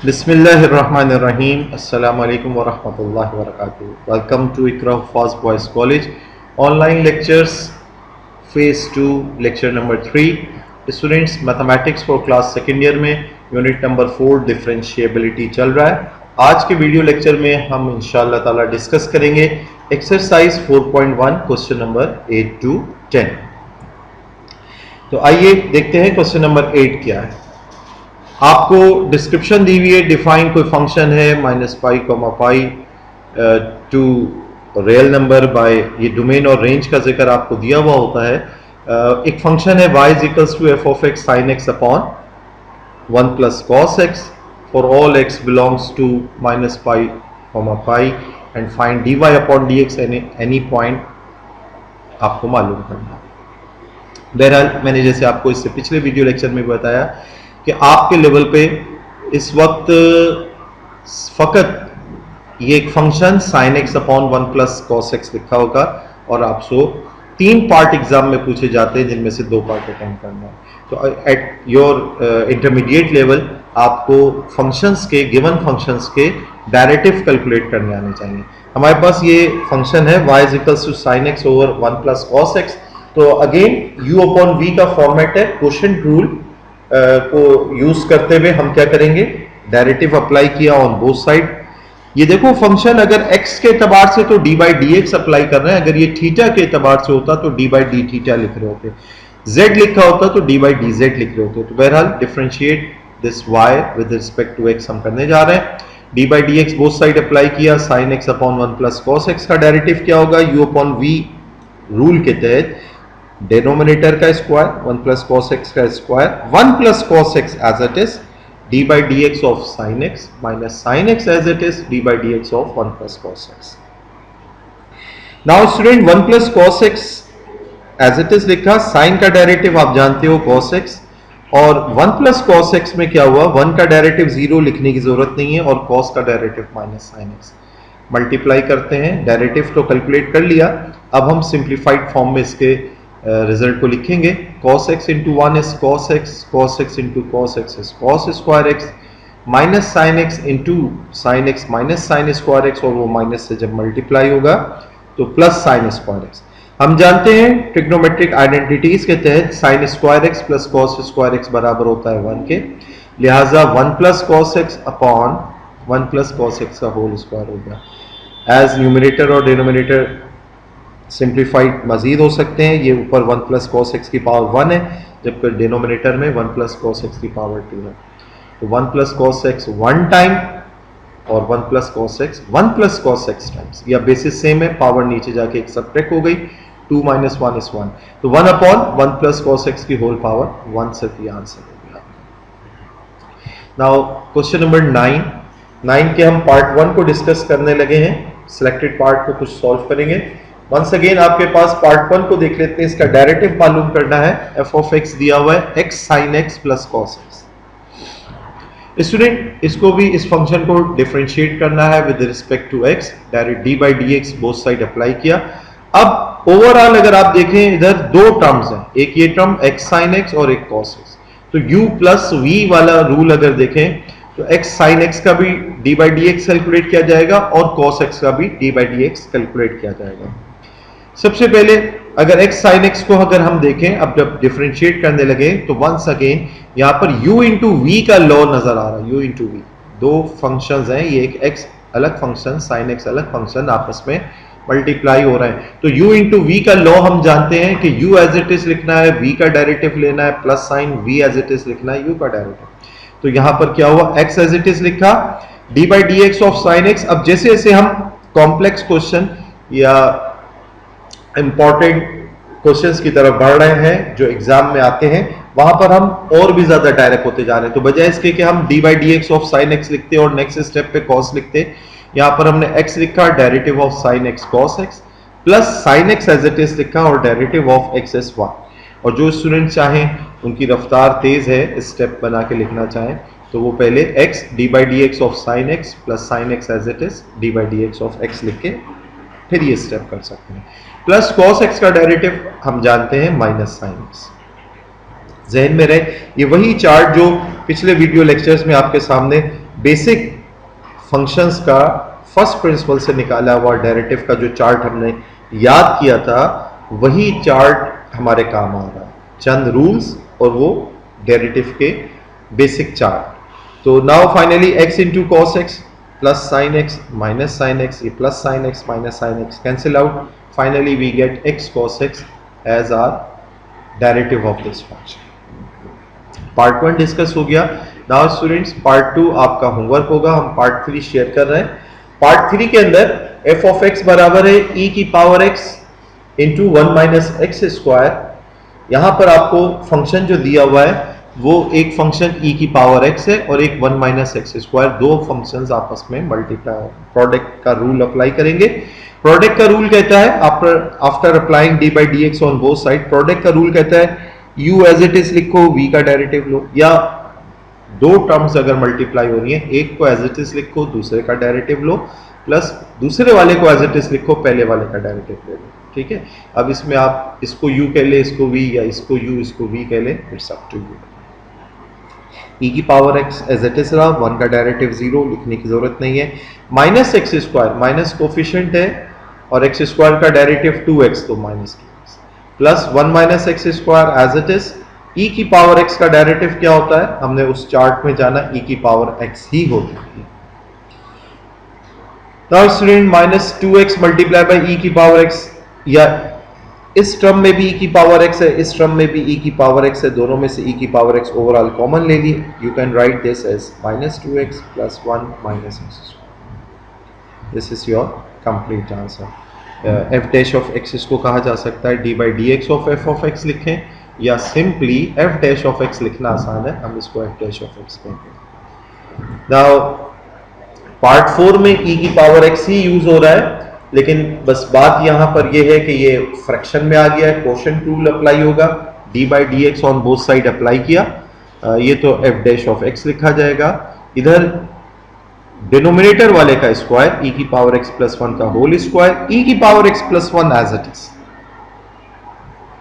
बिस्मिल्लाहिर्रहमानिर्रहीम अस्सलाम वालेकुम वरहमतुल्लाहि वबरकातुहू। Welcome to Iqra fast boys college online lectures phase 2 lecture number 3। Students mathematics for class second year में यूनिट नंबर 4 डिफरेंशिएबिलिटी चल रहा है। आज के वीडियो लेक्चर में हम इंशाअल्लाह ताला डिस्कस करेंगे एक्सरसाइज 4.1 क्वेश्चन नंबर 8 to 10। तो आइए देखते हैं क्वेश्चन नंबर 8 क्या है। आपको डिस्क्रिप्शन दी हुई है, डिफाइन कोई फंक्शन है -पाई, पाई टू रियल नंबर बाय, ये डोमेन और रेंज का जिक्र आपको दिया हुआ होता है। एक फंक्शन है y equals to F of X sine x upon 1 plus cos X for all x belongs to -pi, pi and find dy upon dx any point आपको मालूम करना है। बहरहाल मैंने जैसे आपको इससे पिछले वीडियो लेक्चर में बताया कि आपके लेवल पे इस वक्त फकत ये एक function sine x upon 1 plus cos x लिखा होगा और आपसे 3 पार्ट एग्जाम में पूछे जाते हैं जिनमें से 2 पार्ट अटेम्प्ट करना है। तो एट योर इंटरमीडिएट लेवल आपको फंक्शंस के गिवन फंक्शंस के डायरेटिव कैलकुलेट करने आने चाहिए। हमारे पास ये फंक्शन है y equals to sine X over 1 plus cos X. तो अगेन u अपॉन v का फॉर्मेट है, क्वोशिएंट रूल को यूज करते हुए हम क्या करेंगे, डेरिवेटिव अप्लाई किया ऑन बोथ साइड। ये देखो फंक्शन अगर x के एतबार से तो d by D x apply कर रहे हैं, अगर ये थीटा के एतबार से होता तो d बाई डी थीटा लिख रहे होते, z लिखा होता तो d बाई डी जेड लिख रहे होते। तो बहरहाल differentiate this y with respect to x हम करने जा रहे हैं। d by D x both side apply किया, sine x upon 1 plus cos x का डेरिवेटिव क्या होगा, u अपॉन v रूल के तहत डिनोमिनेटर का स्क्वायर 1 प्लस कॉस एक्स का square 1 plus cos X as it is D by D x of sine x minus sine x as it is D by D x of 1 plus cos X. Now student 1 plus cos X as it is लिखा, sine का derivative आप जानते हो cos x, और 1 plus cos x में क्या हुआ, 1 का डेरिवेटिव 0 लिखने की जरूरत नहीं है और कॉस का derivative minus sine x. Multiply करते हैं, डेरिवेटिव तो कैलकुलेट कर लिया, अब हम सिंप्लीफाइड फॉर्म में इसके रिजल्ट को लिखेंगे। cos x into 1 is cos x into cos x is cos square x minus sin x into sin x minus sin square x, और वो माइनस से जब मल्टीप्लाई होगा तो प्लस sin स्क्वायर x। हम जानते हैं ट्रिग्नोमेट्रिक आइडेंटिटीज के तहत sin square x plus cos square x बराबर होता है 1 के, लिहाजा 1 plus cos x upon 1 plus cos x का होल स्क्वायर होगा। एज न्यूमरेटर और डिनोमिनेटर सिंप्लीफाइड मजीद हो सकते हैं, ये ऊपर 1 प्लस कॉस एक्स की पावर 1 है जबकि डिनोमिनेटर में 1 प्लस कॉस एक्स की पावर 2 है। तो 1 प्लस कॉस एक्स 1 टाइम और 1 plus cos x 1 plus cos x times, या बेसिस सेम है, पावर नीचे जाके एक सब्ट्रैक्ट हो गई, 2 माइनस 1 इज 1, तो 1 अपॉन 1 प्लस कॉस एक्स की होल पावर 1 से भी आंसर हो गया। नाउ क्वेश्चन नंबर 9 के हम पार्ट 1 को डिस्कस करने लगे हैं, सिलेक्टेड पार्ट को कुछ सॉल्व करेंगे। वंस अगेन आपके पास पार्ट 1 को देख लेते हैं, इसका डेरिवेटिव मालूम करना है। एफ ऑफ एक्स दिया हुआ है x sine x plus cos x. Student इसको भी इस फंक्शन को डिफरेंशिएट करना है with respect to x, direct d by D x both side apply किया। अब ओवरऑल अगर आप देखें इधर 2 टर्म्स हैं, एक ये टर्म x साइन एक्स और एक कॉस एक्स, तो u प्लस v वाला रूल अगर देखें तो x साइन एक्स का भी D by D x calculate किया जाएगा और कॉस एक्स का भी D by D x calculate किया जाएगा। सबसे पहले अगर x sin x को अगर हम देखें, अब जब डिफरेंशिएट करने लगे तो वंस अगेन यहाँ पर u इंटू वी का लॉ नजर आ रहा है। u इंटू वी 2 फंक्शंस हैं, ये एक x अलग फंक्शन sin x अलग फंक्शन आपस में मल्टीप्लाई हो रहे हैं। तो u इंटू वी का लॉ हम जानते हैं कि u एज इट इज लिखना है, v का डेरिवेटिव लेना है, plus sine v as it is लिखना है, u का डेरिवेटिव। तो यहाँ पर क्या हुआ, x एज इट इज लिखा, d by D x of sine x. अब जैसे जैसे हम कॉम्प्लेक्स क्वेश्चन या इंपॉर्टेंट क्वेश्चंस की तरफ बढ़ रहे हैं जो एग्जाम में आते हैं, वहां पर हम और भी ज्यादा डायरेक्ट होते जा रहे हैं। तो बजाय इसके कि हम D by D x of sine x लिखते और नेक्स्ट स्टेप पे कॉस लिखते, यहाँ पर हमने x लिखा, derivative of sine x cos x, plus sine x as it is लिखा और derivative of x as y. और जो स्टूडेंट चाहें, उनकी रफ्तार तेज है, स्टेप बना के लिखना चाहें, तो वो पहले x d by D x of sine x plus sine x as it is D by D x of x लिख के फिर ये स्टेप कर सकते हैं। प्लस कॉस एक्स का डेरिवेटिव हम जानते हैं माइनस साइन एक्स। जहन में रहे, ये वही चार्ट जो पिछले वीडियो लेक्चर्स में आपके सामने बेसिक फंक्शंस का फर्स्ट प्रिंसिपल से निकाला हुआ डेरिवेटिव का जो चार्ट हमने याद किया था, वही चार्ट हमारे काम आ रहा है, चंद रूल्स और वो डेरिवेटिव के बेसिक चार्ट। तो now finally x into cos x plus sine x minus sine x, ये plus sine x minus sine x cancel out, finally we get x cos x as our derivative of this function. Part 1 discuss हो गया। Now students part 2 आपका homework होगा, हम part 3 share कर रहे हैं। Part 3 के अंदर f ऑफ x बराबर है e की power x into 1 minus x square. यहां पर आपको फंक्शन जो दिया हुआ है वो एक फंक्शन e की पावर x है और एक 1 माइनस एक्स स्क्वायर, दो फंक्शंस आपस में मल्टीप्लाई, प्रोडक्ट का रूल अप्लाई करेंगे। प्रोडक्ट का रूल कहता है after applying D by D x on both side, product का रूल कहता है u एज इट इज लिखो, v का डेरिवेटिव लो, या दो टर्म्स अगर मल्टीप्लाई हो रही है, एक को एज इट इज लिखो, दूसरे का डेरिवेटिव लो, प्लस दूसरे वाले को एज इट इज लिखो, पहले वाले का डेरिवेटिव ले लो। ठीक है, अब इसमें आप इसको u कह ले, इसको v, या इसको u इसको v कह ले, it's up to you. e की power x as it is रहा, 1 का डेरिवेटिव 0, लिखने की जरूरत नहीं है। Minus x square, minus coefficient है और एक्स स्क्वायर का डेरिवेटिव 2x, तो minus 2x plus 1 minus x square as it is. e की पावर x का डेरिवेटिव क्या होता है, हमने उस चार्ट में जाना, e की पावर x ही होती है। Now student minus 2x multiply by e की पावर x, या इस टर्म में भी e की पावर x है, इस टर्म में भी e की पावर x है, दोनों में से e की पावर x ओवरऑल कॉमन ले ली, you can write this as minus 2x plus 1 minus x. This is your complete answer. f dash of x इसको कहा जा सकता है d by D x of f of x लिखें, या simply f dash of x लिखना आसान है, हम इसको f डैश ऑफ x कहते हैं। नाउ पार्ट 4 में e की पावर x ही यूज हो रहा है, लेकिन बस बात यहां पर यह है कि ये फ्रैक्शन में आ गया है, क्वोशिएंट रूल अप्लाई होगा, d by D x on both side apply किया, ये तो f डैश ऑफ x लिखा जाएगा। इधर डिनोमिनेटर वाले का स्क्वायर e की पावर x प्लस 1 का होल स्क्वायर, e की power x plus 1 as it is.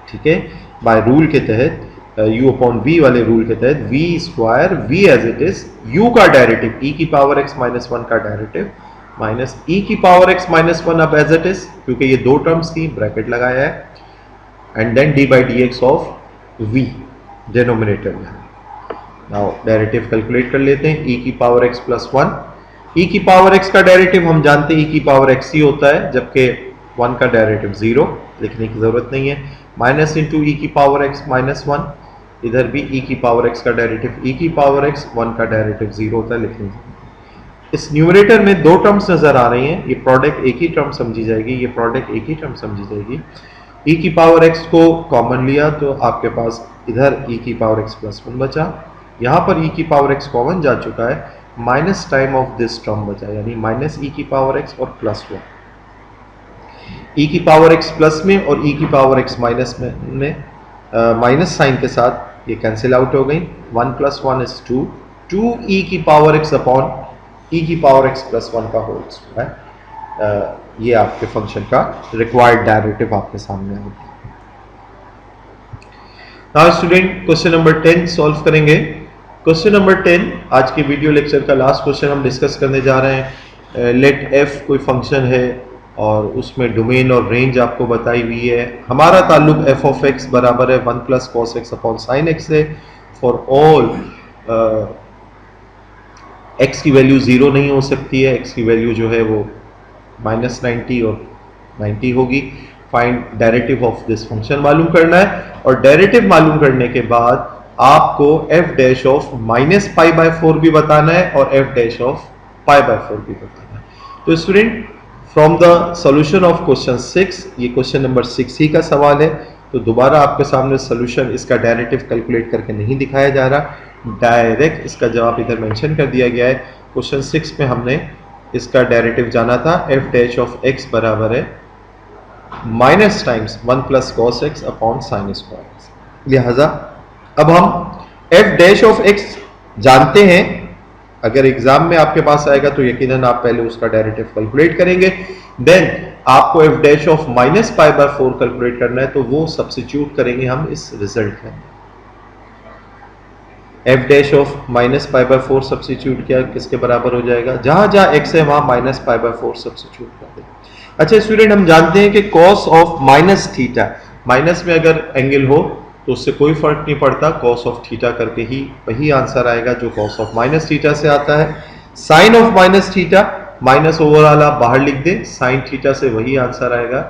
ठीक है, बाय रूल के तहत, u अपॉन v वाले रूल के तहत, v square v as it is, u का डेरिवेटिव e की पावर x माइनस 1 का डेरिवेटिव माइनस e की पावर x माइनस 1 अब एज इट इज, क्योंकि ये दो टर्म्स थी, ब्रैकेट लगाया है, and then d by D x of v denominator में। नाउ डेरिवेटिव कैलकुलेट कर लेते हैं, e की पावर x प्लस 1, e की पावर x का डेरिवेटिव हम जानते हैं e की पावर x ही होता है, जबकि 1 का डेरिवेटिव 0, लिखने की जरूरत नहीं है, माइनस इंटू e की पावर x माइनस 1, इधर भी e की पावर x का डेरिवेटिव e की पावर x, 1 का डेरिवेटिव 0 होता है, लिखने की। इस न्यूमरेटर में दो टर्म्स नजर आ रही हैं, ये प्रोडक्ट एक ही टर्म समझी जाएगी, ये प्रोडक्ट एक ही टर्म समझी जाएगी। e की पावर x को कॉमन लिया तो आपके पास इधर e की पावर x प्लस 1 बचा, यहाँ पर e की पावर x कॉमन जा चुका है, minus time of this term बचा, यानी माइनस e की पावर x और प्लस 1। e की पावर x प्लस में और e की पावर x माइनस में माइनस साइन के साथ ये कैंसिल आउट हो गई, 1 प्लस 1 इज 2, 2e की पावर x अपॉन e की पावर x प्लस 1 का होल स्क्वायर, ये आपके फंक्शन का रिक्वायर्ड डेरिवेटिव आपके सामने होगा। Now student question number 10 solve करेंगे। क्वेश्चन नंबर 10 आज के वीडियो लेक्चर का लास्ट क्वेश्चन हम डिस्कस करने जा रहे हैं। लेट f कोई फंक्शन है और उसमें डोमेन और रेंज आपको बताई हुई है। हमारा ताल्लुक f ऑफ x बराबर है 1 plus cos x upon sine x है। फॉर ऑल x की वैल्यू 0 नहीं हो सकती है, x की वैल्यू जो है वो माइनस 90 और 90 होगी। Find derivative of this function मालूम करना है, और डेरिवेटिव मालूम करने के बाद आपको f dash of minus pi by 4 भी बताना है और f dash of pi by 4 भी बताना है। तो student from the solution of question 6, ये क्वेश्चन नंबर 6 ही का सवाल है, तो दोबारा आपके सामने सॉल्यूशन इसका डेरिवेटिव कैलकुलेट करके नहीं दिखाया जा रहा, डायरेक्ट इसका जवाब इधर मेंशन कर दिया गया है। क्वेश्चन 6 में हमने इसका डेरिवेटिव जाना था, f डैश ऑफ x बराबर है minus times 1 plus cos x upon sine square. लिहाजा अब हम f डैश ऑफ x जानते हैं, अगर एग्जाम में आपके पास आएगा तो यकीनन आप पहले उसका डेरिवेटिव कैलकुलेट करेंगे, देन आपको f dash of minus pi by 4 calculate करना है, तो वो सब्स्टिट्यूट करेंगे हम इस रिजल्ट में। F dash of minus pi by 4 substitute किया, किसके बराबर हो जाएगा, जहां जहां एक्स है वहां माइनस पाई बाय 4 सब्सिट्यूट कर दें। अच्छा स्टूडेंट, हम जानते हैं कि cos of minus theta, minus में अगर एंगल हो तो उससे कोई फर्क नहीं पड़ता, कॉस ऑफ थीटा करके ही वही आंसर आएगा जो कॉस ऑफ माइनस थीटा से आता है। Sine of minus theta, minus overall आप बाहर लिख दें, साइन थीटा से वही आंसर आएगा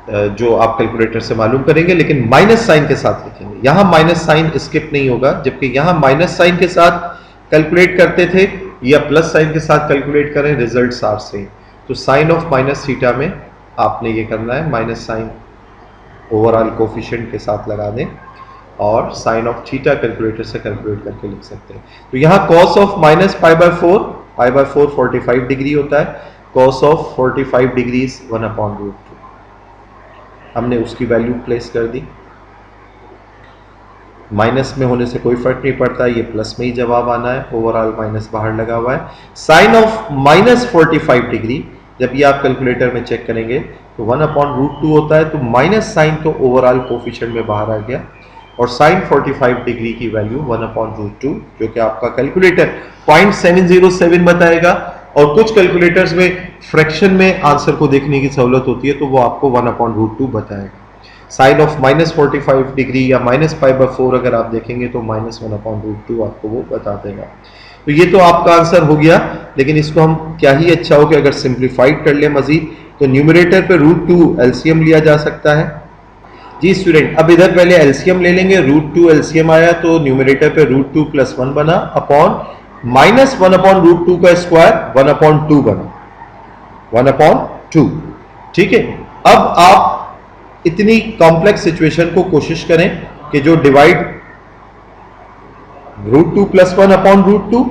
जो आप कैलकुलेटर से मालूम करेंगे, लेकिन माइनस साइन के साथ लिखेंगे। यहां माइनस साइन स्किप नहीं होगा, जबकि यहां माइनस साइन के साथ कैलकुलेट करते थे या प्लस साइन के साथ कैलकुलेट करें, रिजल्ट आर सेम। तो साइन ऑफ माइनस थीटा में आपने ये करना है, माइनस साइन ओवरऑल कोफिशिएंट के साथ लगा दें और साइन ऑफ थीटा कैलकुलेटर से कैलकुलेट करके लिख सकते हैं। तो यहां cos of minus pi by 4, pi by 4 45 degree होता है, कॉस ऑफ 45 डिग्री 1/√2, हमने उसकी वैल्यू प्लेस कर दी। माइनस में होने से कोई फर्क नहीं पड़ता, ये प्लस में ही जवाब आना है, ओवरऑल माइनस बाहर लगा हुआ है। साइन ऑफ माइनस 45 डिग्री, जब ये आप कैलकुलेटर में चेक करेंगे तो 1/√2 होता है, तो माइनस साइन तो ओवरऑल कोफिशिएंट में बाहर आ गया और साइन 45 डिग्री की वैल्यू 1/√2, जो कि आपका कैलकुलेटर 0.707 बताएगा, और कुछ कैलकुलेटर्स में फ्रैक्शन में आंसर को देखने की सहूलत होती है तो वो आपको 1/√2 बताएगा। साइन ऑफ माइनस 45 डिग्री या माइनस पाई बाय 4 अगर आप देखेंगे तो माइनस 1/√2 आपको वो बता देगा। तो ये तो आपका आंसर हो गया, लेकिन इसको हम क्या ही अच्छा हो कि अगर सिंप्लीफाइड कर ले मजीद, तो न्यूमरेटर पे √2 एलसीएम लिया जा सकता है। जी स्टूडेंट, अब इधर पहले एलसीएम ले लेंगे, √2 एलसीएम आया तो न्यूमरेटर पे √2 + 1 बना अपॉन माइनस 1/√2 का स्क्वायर 1/2 बना, 1/2। ठीक है, अब आप इतनी कॉम्प्लेक्स सिचुएशन को कोशिश करें कि जो डिवाइड √2 + 1/√2,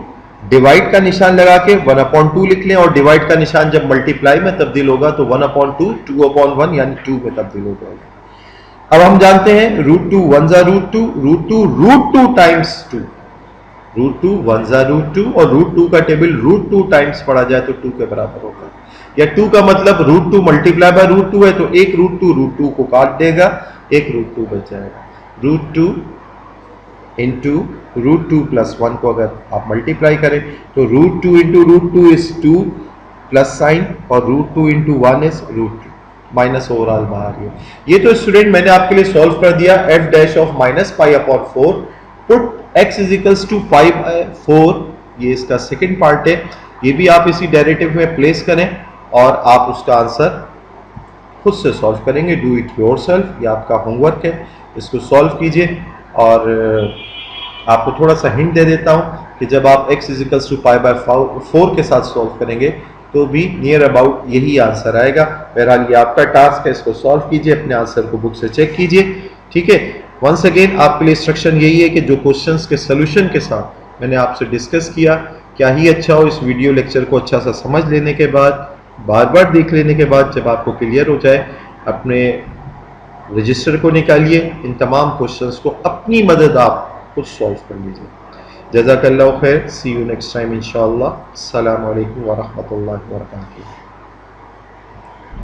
डिवाइड का निशान लगा के 1/2 लिख लें, और डिवाइड का निशान जब मल्टीप्लाई में तब्दील होगा तो 1/2 2/1 यानी 2 में तब्दील हो जाएगा। अब हम जानते हैं √2 1 ज़ा √2, √2 टाइम्स 2, √2 1 ज़ा √2, और √2 का टेबल √2 टाइम्स पढ़ा जाए तो 2 के बराबर होगा, या 2 का मतलब √2 मल्टीप्लाई बाय √2 है, तो एक √2 को काट देगा, एक √2 बच जाएगा। √2 इंटू √2 + 1 को अगर आप मल्टीप्लाई करें तो √2 इंटू √2 इज 2 प्लस साइन, और √2 इंटू 1 इज √2, माइनस ओवरऑल बाहर है। ये तो स्टूडेंट मैंने आपके लिए सॉल्व कर दिया, f dash of minus π/4, put x is to 5/4, ये इसका सेकंड पार्ट है, ये भी आप इसी डेरिवेटिव में प्लेस करें और आप उसका आंसर खुद से सॉल्व करेंगे, डू इट योरसेल्फ, ये आपका होमवर्क है, इसको सॉल्व कीजिए। और आपको थोड़ा सा हिंट दे देता हूं कि जब आप x टू π/4 के साथ सॉल्व करेंगे तो भी नियर अबाउट यही आंसर आएगा। बहरहाल ये आपका टास्क है, इसको सॉल्व कीजिए, अपने आंसर को बुक से चेक कीजिए। ठीक है, वंस अगेन आपके लिए इंस्ट्रक्शन यही है कि जो क्वेश्चंस के सोल्यूशन के साथ मैंने आपसे डिस्कस किया, क्या ही अच्छा हो इस वीडियो लेक्चर को अच्छा सा समझ लेने के बाद, बार बार देख लेने के बाद, जब आपको क्लियर हो जाए, अपने रजिस्टर को निकालिए, इन तमाम क्वेश्चंस को अपनी मदद आप खुद सॉल्व कर लीजिए। जज़ाकल्लाहु खैर, सी यू नेक्स्ट टाइम इंशाअल्लाह। अस्सलामु अलैकुम व रहमतुल्लाहि व बरकातुहू।